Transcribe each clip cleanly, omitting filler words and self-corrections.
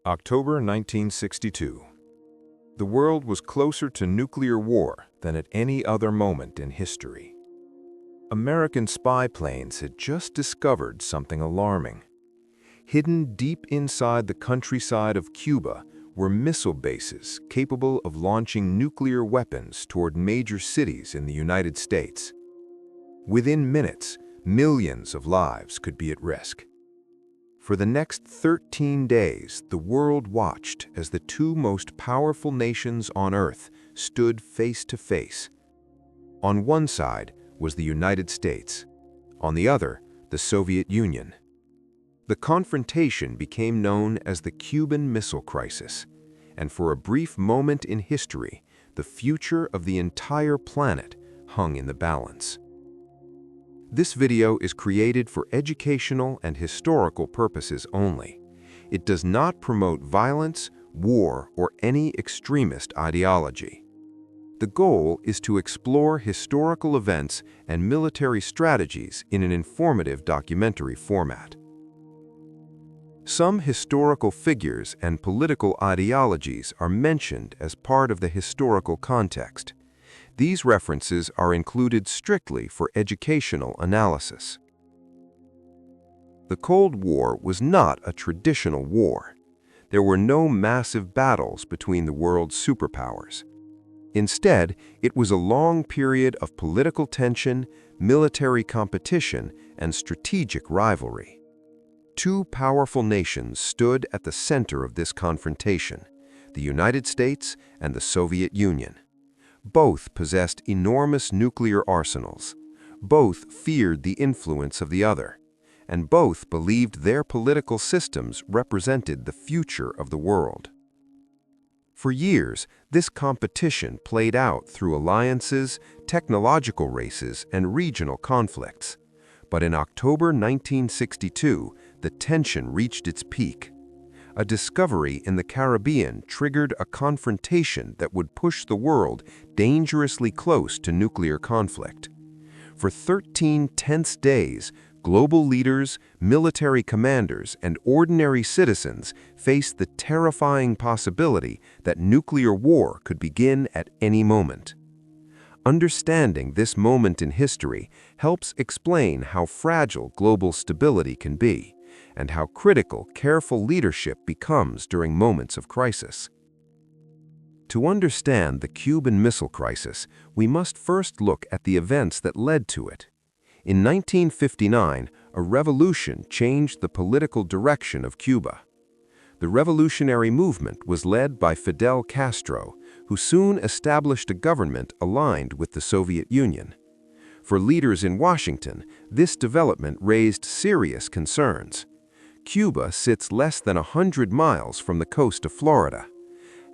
October 1962. The world was closer to nuclear war than at any other moment in history. American spy planes had just discovered something alarming. Hidden deep inside the countryside of Cuba were missile bases capable of launching nuclear weapons toward major cities in the United States. Within minutes, millions of lives could be at risk. For the next 13 days, the world watched as the two most powerful nations on Earth stood face to face. On one side was the United States, on the other, the Soviet Union. The confrontation became known as the Cuban Missile Crisis, and for a brief moment in history, the future of the entire planet hung in the balance. This video is created for educational and historical purposes only. It does not promote violence, war, or any extremist ideology. The goal is to explore historical events and military strategies in an informative documentary format. Some historical figures and political ideologies are mentioned as part of the historical context. These references are included strictly for educational analysis. The Cold War was not a traditional war. There were no massive battles between the world's superpowers. Instead, it was a long period of political tension, military competition, and strategic rivalry. Two powerful nations stood at the center of this confrontation, the United States and the Soviet Union. Both possessed enormous nuclear arsenals. Both feared the influence of the other, and both believed their political systems represented the future of the world. For years, this competition played out through alliances, technological races, and regional conflicts. But in October 1962, the tension reached its peak. A discovery in the Caribbean triggered a confrontation that would push the world dangerously close to nuclear conflict. For 13 tense days, global leaders, military commanders, and ordinary citizens faced the terrifying possibility that nuclear war could begin at any moment. Understanding this moment in history helps explain how fragile global stability can be, and how critical careful leadership becomes during moments of crisis. To understand the Cuban Missile Crisis, we must first look at the events that led to it. In 1959, a revolution changed the political direction of Cuba. The revolutionary movement was led by Fidel Castro, who soon established a government aligned with the Soviet Union. For leaders in Washington, this development raised serious concerns. Cuba sits less than 100 miles from the coast of Florida.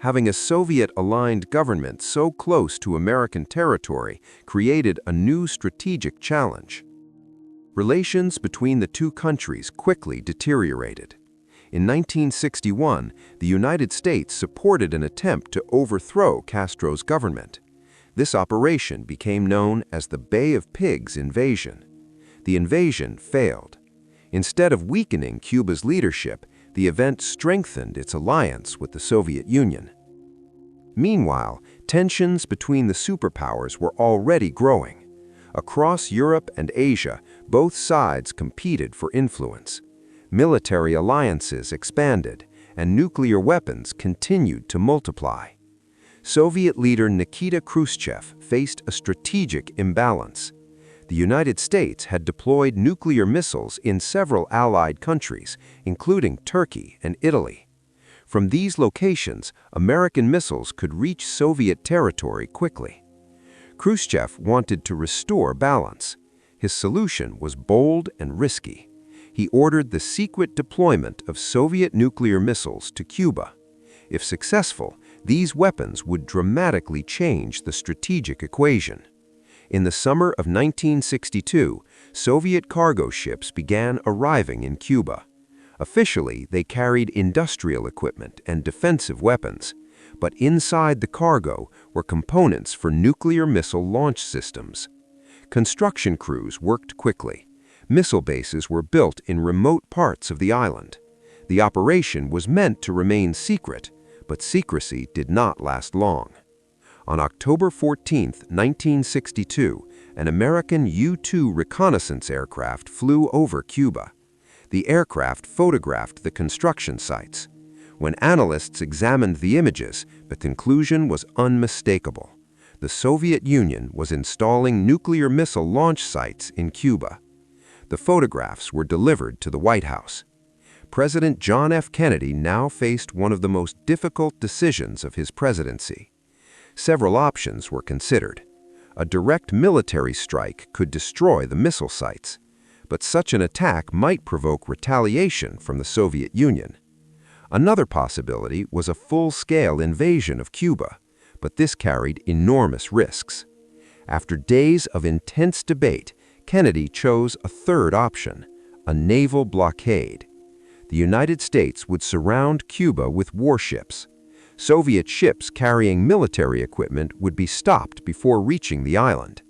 Having a Soviet-aligned government so close to American territory created a new strategic challenge. Relations between the two countries quickly deteriorated. In 1961, the United States supported an attempt to overthrow Castro's government. This operation became known as the Bay of Pigs invasion. The invasion failed. Instead of weakening Cuba's leadership, the event strengthened its alliance with the Soviet Union. Meanwhile, tensions between the superpowers were already growing. Across Europe and Asia, both sides competed for influence. Military alliances expanded, and nuclear weapons continued to multiply. Soviet leader Nikita Khrushchev faced a strategic imbalance. The United States had deployed nuclear missiles in several allied countries, including Turkey and Italy. From these locations, American missiles could reach Soviet territory quickly. Khrushchev wanted to restore balance. His solution was bold and risky. He ordered the secret deployment of Soviet nuclear missiles to Cuba. If successful, these weapons would dramatically change the strategic equation. In the summer of 1962, Soviet cargo ships began arriving in Cuba. Officially, they carried industrial equipment and defensive weapons, but inside the cargo were components for nuclear missile launch systems. Construction crews worked quickly. Missile bases were built in remote parts of the island. The operation was meant to remain secret, but secrecy did not last long. On October 14, 1962, an American U-2 reconnaissance aircraft flew over Cuba. The aircraft photographed the construction sites. When analysts examined the images, the conclusion was unmistakable. The Soviet Union was installing nuclear missile launch sites in Cuba. The photographs were delivered to the White House. President John F. Kennedy now faced one of the most difficult decisions of his presidency. Several options were considered. A direct military strike could destroy the missile sites, but such an attack might provoke retaliation from the Soviet Union. Another possibility was a full-scale invasion of Cuba, but this carried enormous risks. After days of intense debate, Kennedy chose a third option, a naval blockade. The United States would surround Cuba with warships. Soviet ships carrying military equipment would be stopped before reaching the island.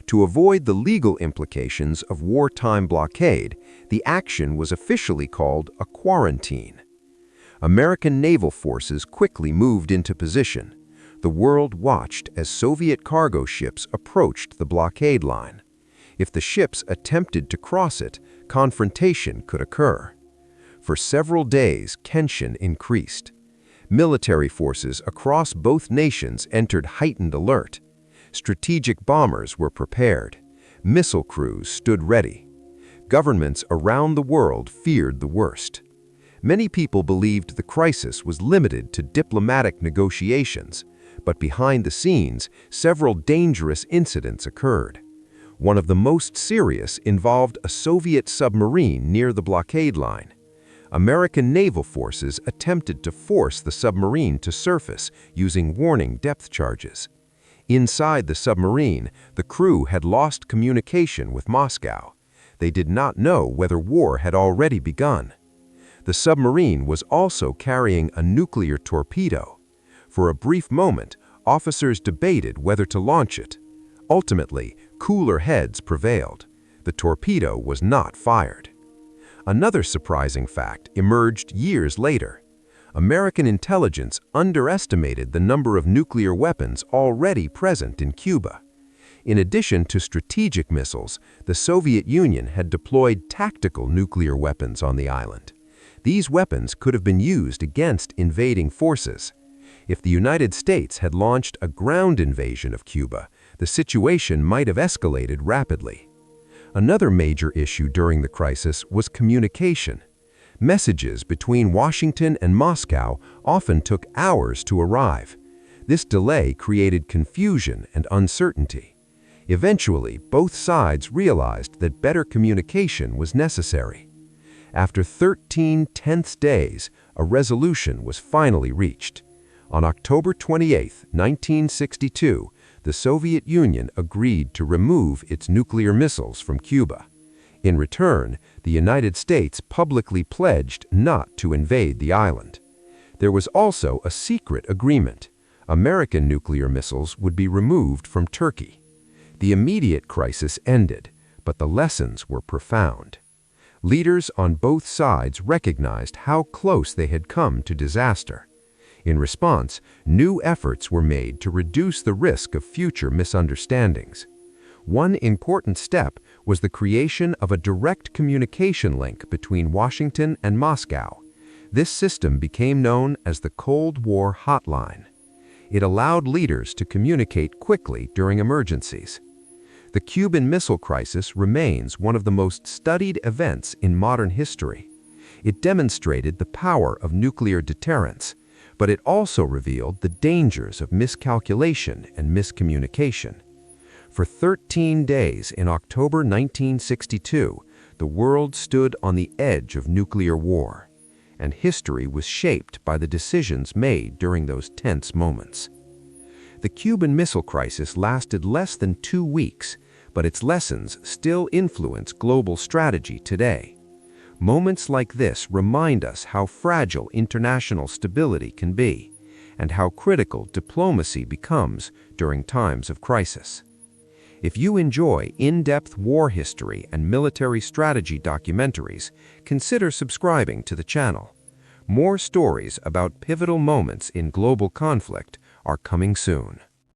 To avoid the legal implications of wartime blockade, the action was officially called a quarantine. American naval forces quickly moved into position. The world watched as Soviet cargo ships approached the blockade line. If the ships attempted to cross it, confrontation could occur. For several days, tension increased. Military forces across both nations entered heightened alert. Strategic bombers were prepared. Missile crews stood ready. Governments around the world feared the worst. Many people believed the crisis was limited to diplomatic negotiations, but behind the scenes, several dangerous incidents occurred. One of the most serious involved a Soviet submarine near the blockade line. American naval forces attempted to force the submarine to surface using warning depth charges. Inside the submarine, the crew had lost communication with Moscow. They did not know whether war had already begun. The submarine was also carrying a nuclear torpedo. For a brief moment, officers debated whether to launch it. Ultimately, cooler heads prevailed. The torpedo was not fired. Another surprising fact emerged years later. American intelligence underestimated the number of nuclear weapons already present in Cuba. In addition to strategic missiles, the Soviet Union had deployed tactical nuclear weapons on the island. These weapons could have been used against invading forces. If the United States had launched a ground invasion of Cuba, the situation might have escalated rapidly. Another major issue during the crisis was communication. Messages between Washington and Moscow often took hours to arrive. This delay created confusion and uncertainty. Eventually, both sides realized that better communication was necessary. After 13 tense days, a resolution was finally reached. On October 28, 1962, the Soviet Union agreed to remove its nuclear missiles from Cuba. In return, the United States publicly pledged not to invade the island. There was also a secret agreement. American nuclear missiles would be removed from Turkey. The immediate crisis ended, but the lessons were profound. Leaders on both sides recognized how close they had come to disaster. In response, new efforts were made to reduce the risk of future misunderstandings. One important step was the creation of a direct communication link between Washington and Moscow. This system became known as the Cold War Hotline. It allowed leaders to communicate quickly during emergencies. The Cuban Missile Crisis remains one of the most studied events in modern history. It demonstrated the power of nuclear deterrence, but it also revealed the dangers of miscalculation and miscommunication. For 13 days in October 1962, the world stood on the edge of nuclear war, and history was shaped by the decisions made during those tense moments. The Cuban Missile Crisis lasted less than 2 weeks, but its lessons still influence global strategy today. Moments like this remind us how fragile international stability can be, and how critical diplomacy becomes during times of crisis. If you enjoy in-depth war history and military strategy documentaries, consider subscribing to the channel. More stories about pivotal moments in global conflict are coming soon.